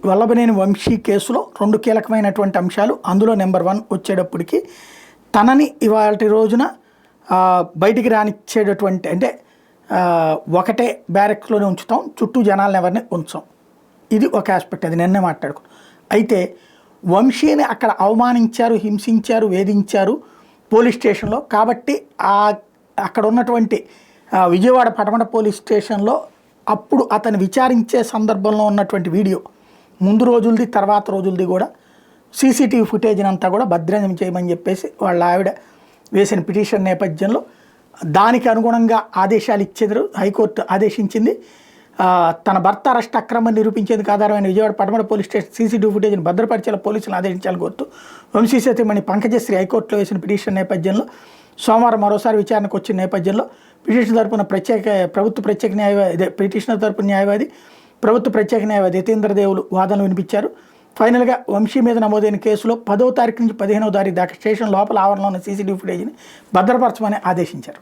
వల్లభనేని వంశీ కేసులో 2 కీలకమైనటువంటి అంశాలు. అందులో నెంబర్ 1 వచ్చేటప్పటికి తనని ఇవాళ రోజున బయటికి రానిచ్చేటటువంటి అంటే ఒకటే బ్యారెక్స్లోనే ఉంచుతాం, చుట్టూ జనాలను ఎవరిని ఉంచాం. ఇది ఒక ఆస్పెక్ట్, అది నిన్నే మాట్లాడుకున్నాం. అయితే వంశీని అక్కడ అవమానించారు, హింసించారు, వేధించారు పోలీస్ స్టేషన్లో. కాబట్టి అక్కడ ఉన్నటువంటి విజయవాడ పటమట పోలీస్ స్టేషన్లో అప్పుడు అతను విచారించే సందర్భంలో ఉన్నటువంటి వీడియో, ముందు రోజులది తర్వాత రోజులది కూడా సీసీటీవీ ఫుటేజ్ని అంతా కూడా భద్రం చేయమని చెప్పేసి వాళ్ళ ఆవిడ వేసిన పిటిషన్ నేపథ్యంలో దానికి అనుగుణంగా ఆదేశాలు ఇచ్చేందుకు హైకోర్టు ఆదేశించింది. తన భర్త అరెస్ట్ అక్రమం నిరూపించేందుకు ఆధారమైన Vijayawada Patamata police station CCTV ఫుటేజ్ని భద్రపరిచేలా పోలీసులు ఆదేశించాలని కోరుతూ వంశీ సతీమణి పంకజశ్రీ హైకోర్టులో వేసిన పిటిషన్ నేపథ్యంలో సోమవారం మరోసారి విచారణకు వచ్చిన నేపథ్యంలో పిటిషన్ తరపున ప్రభుత్వ ప్రత్యేక న్యాయవాది పిటిషనర్ తరపున న్యాయవాది ప్రభుత్వ ప్రత్యేక న్యాయవాది యతీంద్ర దేవులు వాదనలు వినిపించారు. ఫైనల్గా వంశీ మీద నమోదైన కేసులో 10వ తారీఖు నుంచి 15వ తారీఖు దాకా స్టేషన్ లోపల ఆవరణలో ఉన్న సీసీటీవీ ఫుటేజ్ని భద్రపరచమని ఆదేశించారు.